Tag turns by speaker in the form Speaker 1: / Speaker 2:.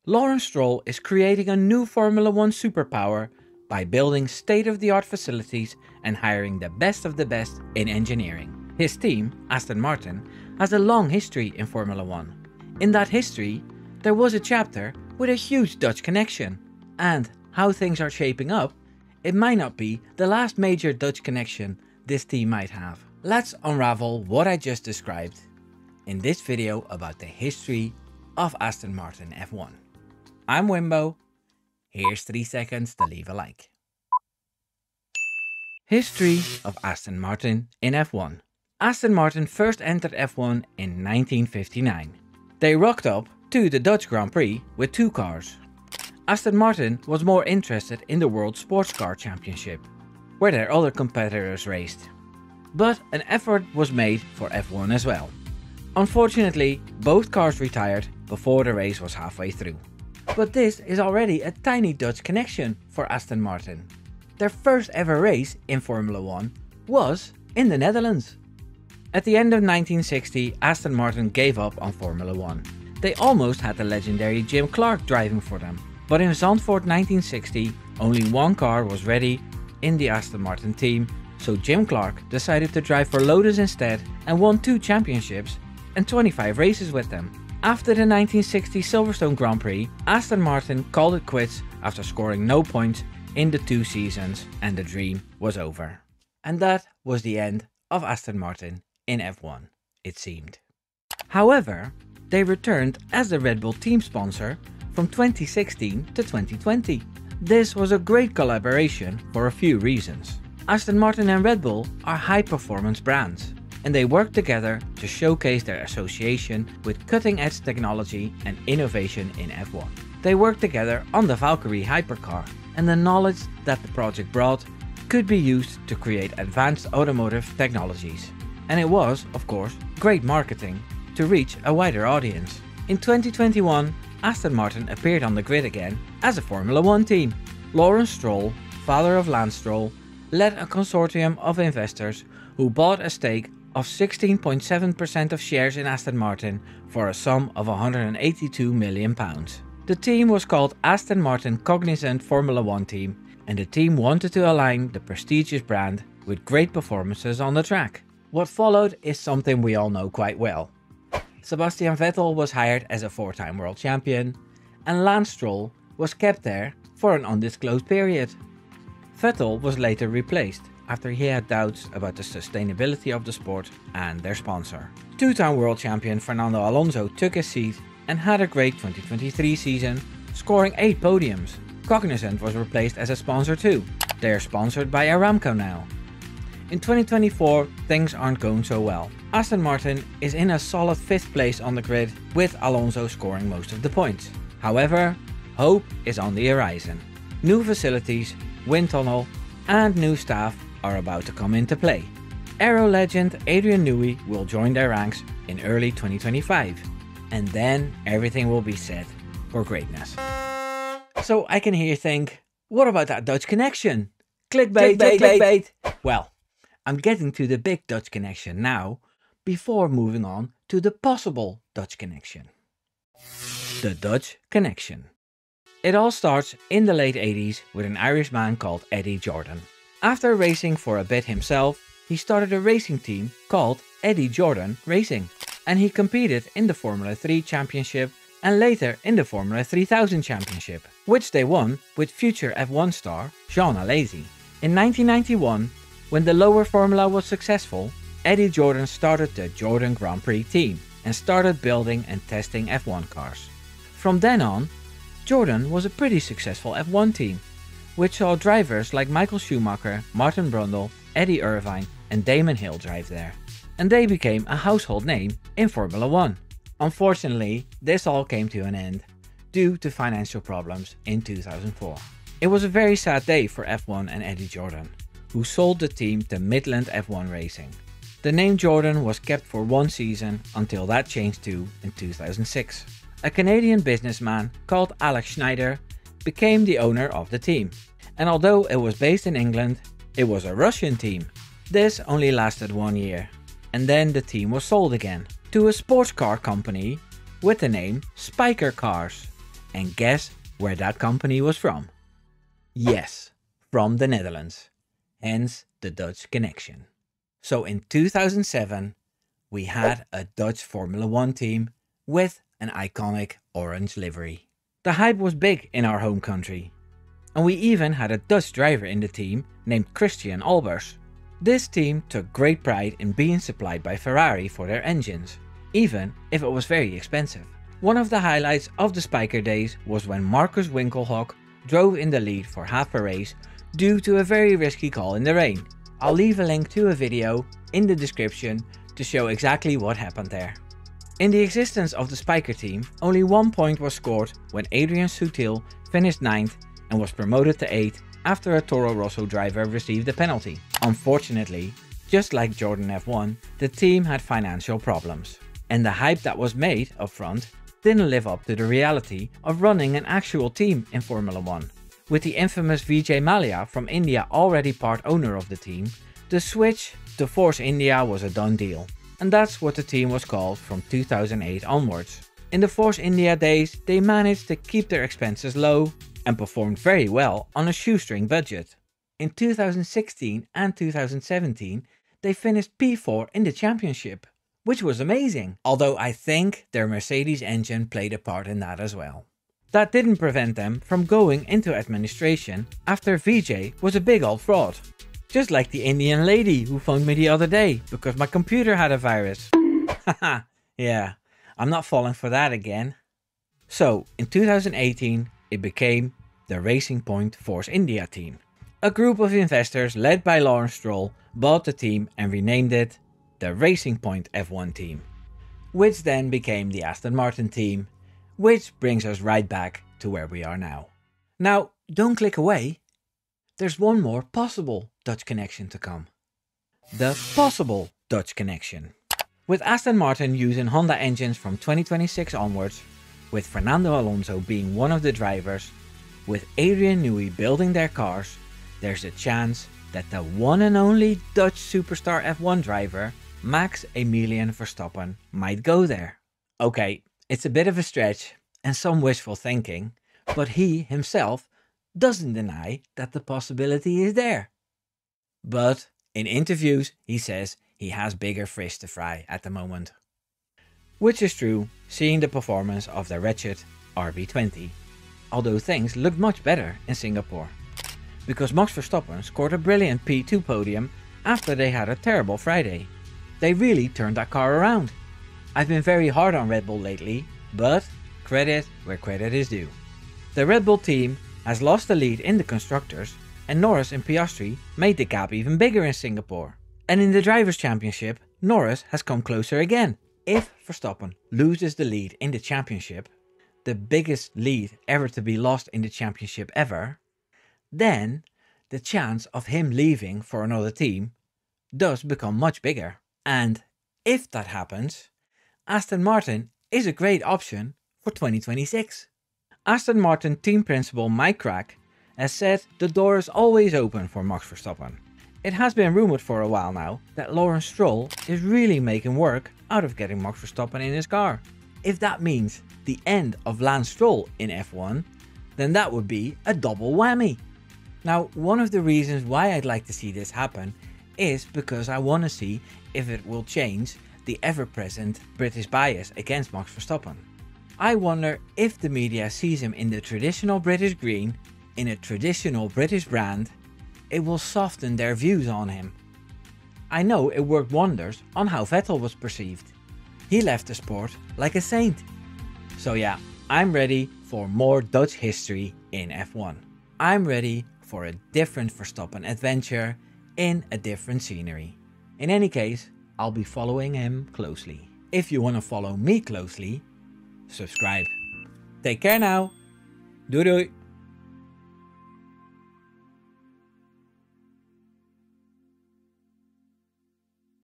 Speaker 1: Lawrence Stroll is creating a new Formula 1 superpower by building state-of-the-art facilities and hiring the best of the best in engineering. His team, Aston Martin, has a long history in Formula 1. In that history, there was a chapter with a huge Dutch connection. And how things are shaping up, it might not be the last major Dutch connection this team might have. Let's unravel what I just described in this video about the history of Aston Martin F1. I'm Wimbo. Here's 3 seconds to leave a like. History of Aston Martin in F1. Aston Martin first entered F1 in 1959. They rocked up to the Dutch Grand Prix with 2 cars. Aston Martin was more interested in the World Sports Car Championship, where their other competitors raced. But an effort was made for F1 as well. Unfortunately, both cars retired before the race was halfway through. But this is already a tiny Dutch connection for Aston Martin. Their first ever race in Formula 1 was in the Netherlands. At the end of 1960, Aston Martin gave up on Formula 1. They almost had the legendary Jim Clark driving for them. But in Zandvoort 1960, only one car was ready in the Aston Martin team, so Jim Clark decided to drive for Lotus instead and won 2 championships and 25 races with them. After the 1960 Silverstone Grand Prix, Aston Martin called it quits after scoring no points in the 2 seasons, and the dream was over. And that was the end of Aston Martin in F1, it seemed. However, they returned as the Red Bull team sponsor from 2016 to 2020. This was a great collaboration for a few reasons. Aston Martin and Red Bull are high-performance brands, and they work together to showcase their association with cutting-edge technology and innovation in F1. They work together on the Valkyrie hypercar, and the knowledge that the project brought could be used to create advanced automotive technologies. And it was, of course, great marketing to reach a wider audience. In 2021, Aston Martin appeared on the grid again as a Formula 1 team. Lawrence Stroll, father of Lance Stroll, led a consortium of investors who bought a stake of 16.7% of shares in Aston Martin for a sum of £182 million. The team was called Aston Martin Cognizant Formula 1 Team, and the team wanted to align the prestigious brand with great performances on the track. What followed is something we all know quite well. Sebastian Vettel was hired as a 4-time world champion, and Lance Stroll was kept there for an undisclosed period. Vettel was later replaced after he had doubts about the sustainability of the sport and their sponsor. 2-time world champion Fernando Alonso took his seat and had a great 2023 season, scoring 8 podiums. Cognizant was replaced as a sponsor too. They are sponsored by Aramco now. In 2024, things aren't going so well. Aston Martin is in a solid 5th place on the grid, with Alonso scoring most of the points. However, hope is on the horizon. New facilities, wind tunnel, and new staff are about to come into play. Aero legend Adrian Newey will join their ranks in early 2025, and then everything will be set for greatness. So I can hear you think, what about that Dutch connection? Clickbait, clickbait. Well, I'm getting to the big Dutch connection now, before moving on to the possible Dutch connection. The Dutch connection. It all starts in the late 80s with an Irishman called Eddie Jordan. After racing for a bit himself, he started a racing team called Eddie Jordan Racing, and he competed in the Formula 3 Championship and later in the Formula 3000 Championship, which they won with future F1 star Jean Alesi. In 1991, when the lower formula was successful, Eddie Jordan started the Jordan Grand Prix team and started building and testing F1 cars. From then on, Jordan was a pretty successful F1 team, which saw drivers like Michael Schumacher, Martin Brundle, Eddie Irvine and Damon Hill drive there. And they became a household name in Formula 1. Unfortunately, this all came to an end due to financial problems in 2004. It was a very sad day for F1 and Eddie Jordan, who sold the team to Midland F1 Racing. The name Jordan was kept for 1 season until that changed too in 2006. A Canadian businessman called Alex Schneider became the owner of the team. And although it was based in England, it was a Russian team. This only lasted 1 year, and then the team was sold again to a sports car company with the name Spyker Cars. And guess where that company was from? Yes, from the Netherlands. Hence the Dutch connection. So in 2007, we had a Dutch Formula 1 team with an iconic orange livery. The hype was big in our home country. And we even had a Dutch driver in the team named Christian Albers. This team took great pride in being supplied by Ferrari for their engines, even if it was very expensive. One of the highlights of the Spyker days was when Marcus Winkelhock drove in the lead for half a race due to a very risky call in the rain. I'll leave a link to a video in the description to show exactly what happened there. In the existence of the Spyker team, only 1 point was scored when Adrian Sutil finished 9th and was promoted to 8th after a Toro Rosso driver received a penalty. Unfortunately, just like Jordan F1, the team had financial problems, and the hype that was made up front didn't live up to the reality of running an actual team in Formula 1. With the infamous Vijay Mallya from India already part owner of the team, the switch to Force India was a done deal, and that's what the team was called from 2008 onwards. In the Force India days, they managed to keep their expenses low and performed very well on a shoestring budget. In 2016 and 2017, they finished P4 in the championship, which was amazing, although I think their Mercedes engine played a part in that as well. That didn't prevent them from going into administration after Vijay was a big old fraud. Just like the Indian lady who phoned me the other day because my computer had a virus. Haha, yeah, I'm not falling for that again. So, in 2018, it became the Racing Point Force India team. A group of investors led by Lawrence Stroll bought the team and renamed it the Racing Point F1 team, which then became the Aston Martin team, which brings us right back to where we are now. Now, don't click away. There's one more possible Dutch connection to come. The possible Dutch connection. With Aston Martin using Honda engines from 2026 onwards, with Fernando Alonso being one of the drivers, with Adrian Newey building their cars, there's a chance that the one and only Dutch superstar F1 driver, Max Emilian Verstappen, might go there. Okay, it's a bit of a stretch and some wishful thinking, but he himself doesn't deny that the possibility is there. But in interviews he says he has bigger fish to fry at the moment. Which is true, seeing the performance of the wretched RB20, although things looked much better in Singapore. Because Max Verstappen scored a brilliant P2 podium after they had a terrible Friday. They really turned that car around. I've been very hard on Red Bull lately, but credit where credit is due. The Red Bull team has lost the lead in the constructors, and Norris and Piastri made the gap even bigger in Singapore. And in the Drivers' Championship, Norris has come closer again. If Verstappen loses the lead in the championship, the biggest lead ever to be lost in the championship ever, then the chance of him leaving for another team does become much bigger. And if that happens, Aston Martin is a great option for 2026. Aston Martin team principal Mike Crack has said the door is always open for Max Verstappen. It has been rumored for a while now that Lawrence Stroll is really making work out of getting Max Verstappen in his car. If that means the end of Lance Stroll in F1, then that would be a double whammy. Now, one of the reasons why I'd like to see this happen is because I want to see if it will change the ever-present British bias against Max Verstappen. I wonder if the media sees him in the traditional British green, in a traditional British brand, it will soften their views on him. I know it worked wonders on how Vettel was perceived. He left the sport like a saint. So yeah, I'm ready for more Dutch history in F1. I'm ready for a different Verstappen adventure in a different scenery. In any case, I'll be following him closely. If you want to follow me closely, subscribe. Take care now. Doei doei.